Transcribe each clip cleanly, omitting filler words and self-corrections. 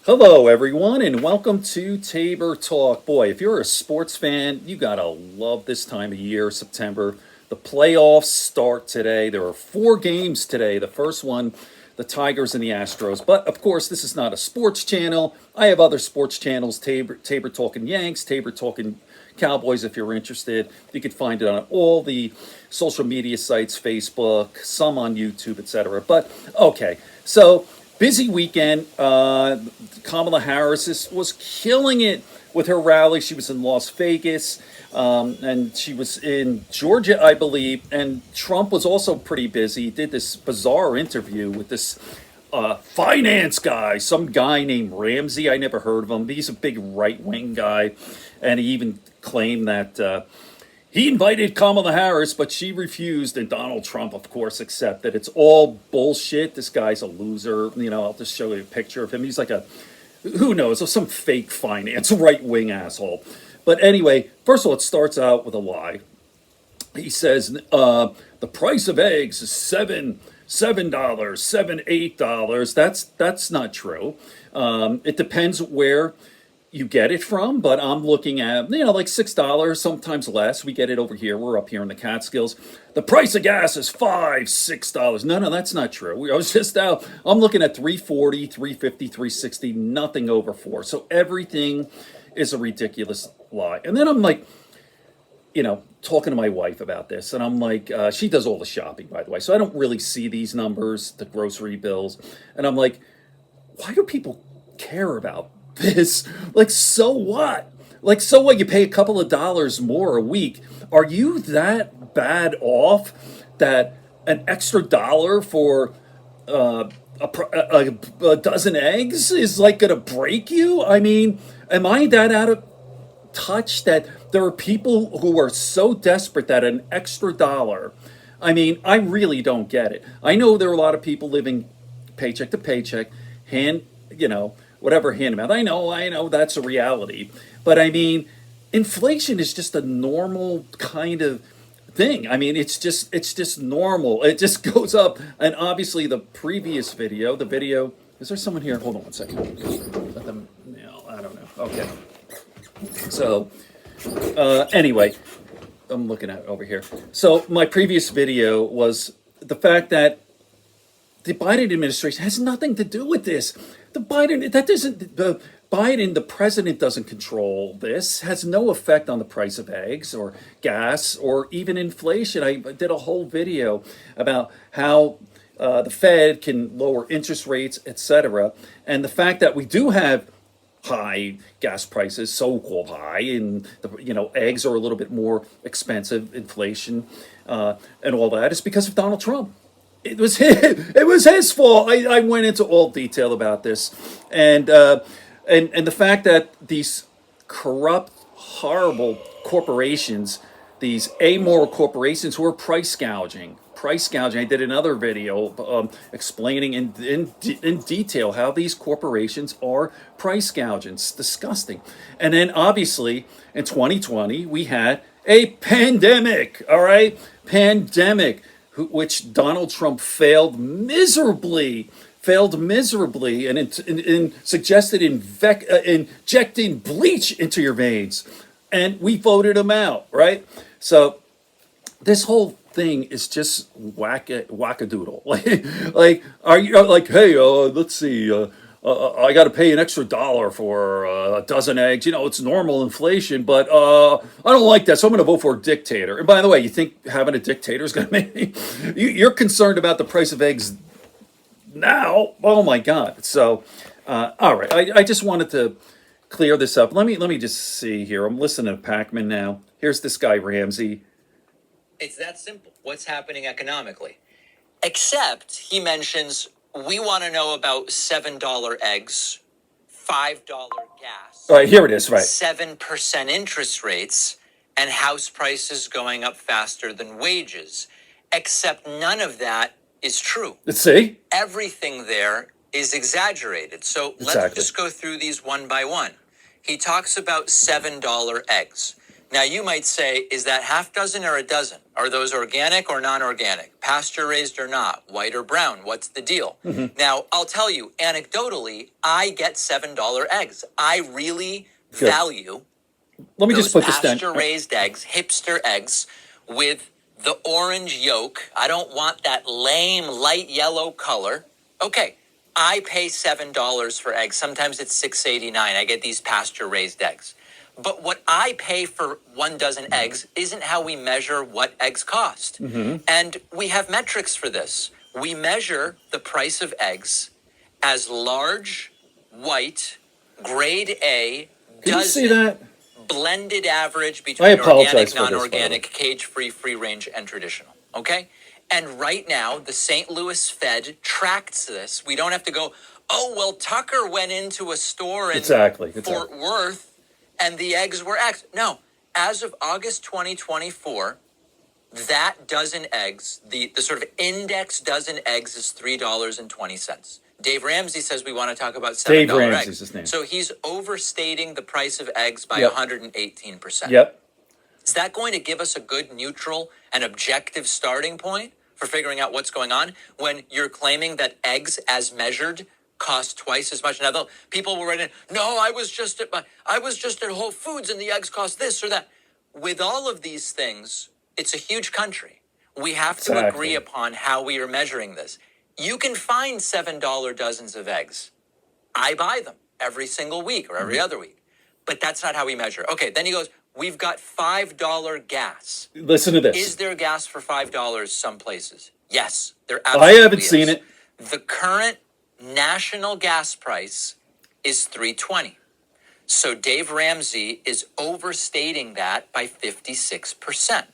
Hello, everyone, and welcome to Tabor Talk. Boy, if you're a sports fan, you gotta love this time of year, September. The playoffs start today. There are 4 games today. The first one, the Tigers and the Astros. But of course, this is not a sports channel. I have other sports channels: Tabor Talking Yanks, Tabor Talking Cowboys. If you're interested, you can find it on all the social media sites, Facebook, some on YouTube, etc. But okay, so. Busy weekend. Kamala Harris was killing it with her rally. She was in Las Vegas, and she was in Georgia, I believe. And Trump was also pretty busy. He did this bizarre interview with this finance guy, some guy named Ramsey. I never heard of him. He's a big right wing guy, and he even claimed that. He invited Kamala Harris, but she refused, and Donald Trump, of course, accepted. It's all bullshit. This guy's a loser. I'll just show you a picture of him. He's like who knows, some fake finance right-wing asshole. But anyway, first of all, it starts out with a lie. He says the price of eggs is $7, $8. That's not true. It depends where you get it from, but I'm looking at, like $6, sometimes less. We get it over here. We're up here in the Catskills. The price of gas is $5, $6. No, that's not true. I was just out. I'm looking at $3.40, $3.50, $3.60, nothing over $4. So everything is a ridiculous lie. And then I'm like, talking to my wife about this, and I'm like, she does all the shopping, by the way, so I don't really see these numbers, the grocery bills, and I'm like, why do people care about this? Like, so what? You pay a couple of dollars more a week. Are you that bad off that an extra dollar for a dozen eggs is like gonna break you? I mean, am I that out of touch that there are people who are so desperate that an extra dollar? I mean, I really don't get it. I know there are a lot of people living paycheck to paycheck, whatever hand them out. I know that's a reality. But I mean, inflation is just a normal kind of thing. I mean, it's just normal. It just goes up. And obviously the previous video, is there someone here? Hold on one second. Let them, I don't know. Okay. So, anyway, I'm looking at it over here. So my previous video was the fact that the Biden administration has nothing to do with this. The president doesn't control this, has no effect on the price of eggs or gas or even inflation. I did a whole video about how the Fed can lower interest rates, etc. And the fact that we do have high gas prices, so-called high, and eggs are a little bit more expensive, inflation, and all that is because of Donald Trump. It was his fault. I went into all detail about this, and the fact that these corrupt, horrible corporations, these amoral corporations who are price gouging. I did another video explaining in detail how these corporations are price gouging. It's disgusting. And then obviously in 2020 we had a pandemic. All right, which Donald Trump failed miserably, and suggested injecting bleach into your veins, and we voted him out, right? So this whole thing is just wackadoodle. Like, are you like, hey, let's see, I got to pay an extra dollar for a dozen eggs. It's normal inflation, but I don't like that, so I'm going to vote for a dictator. And by the way, you think having a dictator is going to make me? You're concerned about the price of eggs now? Oh my God! So, all right, I just wanted to clear this up. Let me just see here. I'm listening to Pakman now. Here's this guy Ramsey. It's that simple. What's happening economically? Except he mentions we want to know about $7 eggs, $5 gas. All right, here it is, right. 7% interest rates, and house prices going up faster than wages. Except none of that is true. Let's see. Everything there is exaggerated. So let's just go through these one by one. He talks about $7 eggs. Now, you might say, is that half dozen or a dozen? Are those organic or non-organic? Pasture-raised or not? White or brown? What's the deal? Now, I'll tell you, anecdotally, I get $7 eggs. I really Good. value Let me those just put this down. pasture-raised eggs, hipster eggs, with the orange yolk. I don't want that lame light yellow color. Okay, I pay $7 for eggs. Sometimes it's $6.89. I get these pasture-raised eggs. But what I pay for 1 dozen eggs isn't how we measure what eggs cost. And we have metrics for this. We measure the price of eggs as large, white, grade A, Can you see dozen, that? blended average I between apologize organic, for this, by the way. non-organic, cage-free, free-range, and traditional. Okay? And right now, the St. Louis Fed tracks this. We don't have to go, oh, well, Tucker went into a store in Exactly. Fort Worth and the eggs were X. No, as of August 2024, that dozen eggs, the sort of index dozen eggs is $3.20. Dave Ramsey says we want to talk about $7 Dave Ramsey's eggs. his name. So he's overstating the price of eggs by Yep. 118%. Yep. Is that going to give us a good neutral and objective starting point for figuring out what's going on when you're claiming that eggs as measured cost twice as much? Now, people will write in, no, I was just at Whole Foods and the eggs cost this or that. With all of these things, it's a huge country. We have to agree upon how we are measuring this. You can find $7 dozens of eggs. I buy them every single week or every other week. But that's not how we measure. Okay, then he goes, we've got $5 gas. Listen to this. Is there gas for $5 some places? Yes, there absolutely I haven't is. seen it. The current national gas price is $3.20. So Dave Ramsey is overstating that by 56%.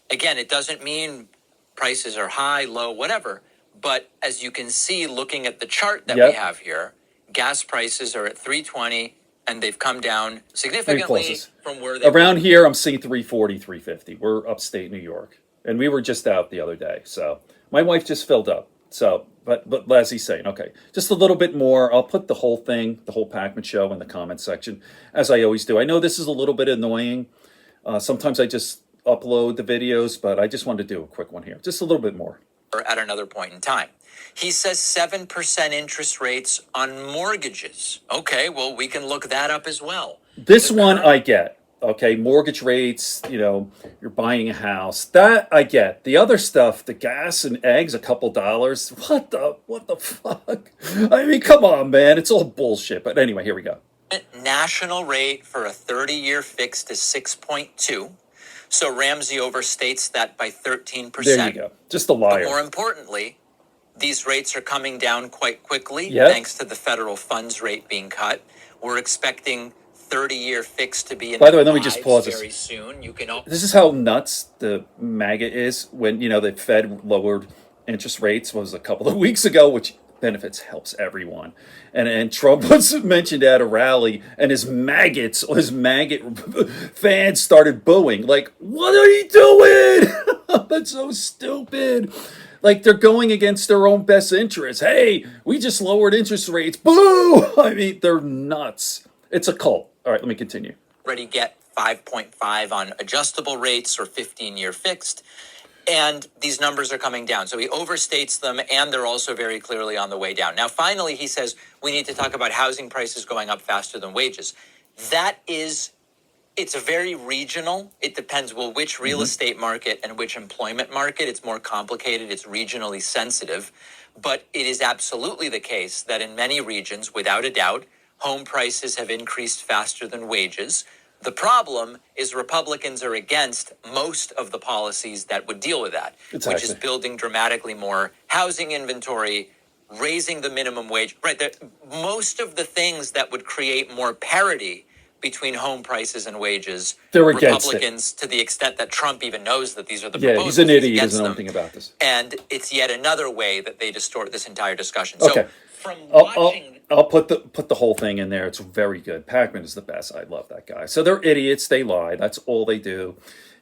Again, it doesn't mean prices are high, low, whatever. But as you can see, looking at the chart that we have here, gas prices are at $3.20 and they've come down significantly from where they Around here, I'm seeing 340, 350. We're upstate New York. And we were just out the other day. So my wife just filled up. So, but Leslie's saying, okay, just a little bit more. I'll put the whole thing, the whole Pakman Show in the comment section, as I always do. I know this is a little bit annoying. Sometimes I just upload the videos, but I just wanted to do a quick one here. Just a little bit more. At another point in time. He says 7% interest rates on mortgages. Okay, well, we can look that up as well. This one I get. Okay, mortgage rates, you're buying a house. That I get. The other stuff, the gas and eggs, a couple dollars. What the fuck? I mean, come on, man. It's all bullshit. But anyway, here we go. National rate for a 30-year fixed is 6.2. So Ramsey overstates that by 13%. There you go. Just a liar. But more importantly, these rates are coming down quite quickly thanks to the federal funds rate being cut. We're expecting 30-year fixed to be in By the way, let me just pause this. Very soon. This is how nuts the MAGA is when, the Fed lowered interest rates was a couple of weeks ago, which benefits, helps everyone. And Trump was mentioned at a rally, and his maggot fans started booing. Like, what are you doing? That's so stupid. Like, they're going against their own best interests. Hey, we just lowered interest rates. Boo! I mean, they're nuts. It's a cult. All right, let me continue. Already get 5.5 on adjustable rates or 15-year fixed. And these numbers are coming down. So he overstates them, and they're also very clearly on the way down. Now, finally, he says we need to talk about housing prices going up faster than wages. It's a very regional. It depends, which real estate market and which employment market. It's more complicated. It's regionally sensitive. But it is absolutely the case that in many regions, without a doubt, home prices have increased faster than wages. The problem is Republicans are against most of the policies that would deal with that, which is building dramatically more housing inventory, raising the minimum wage. Right, most of the things that would create more parity between home prices and wages, they're against Republicans, to the extent that Trump even knows that these are the Yeah, proposals. he's an idiot. He doesn't know anything about this. And it's yet another way that they distort this entire discussion. Okay. So from watching... I'll put the whole thing in there. It's very good. Pakman is the best. I love that guy. So they're idiots. They lie. That's all they do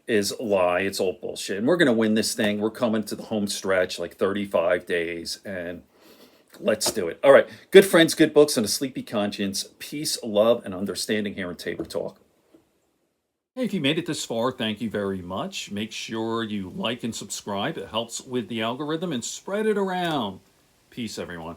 is lie. It's all bullshit. And we're going to win this thing. We're coming to the home stretch, like 35 days. And let's do it. All right. Good friends, good books, and a sleepy conscience. Peace, love, and understanding here in Tabor Talk. Hey, if you made it this far, thank you very much. Make sure you like and subscribe. It helps with the algorithm, and spread it around. Peace, everyone.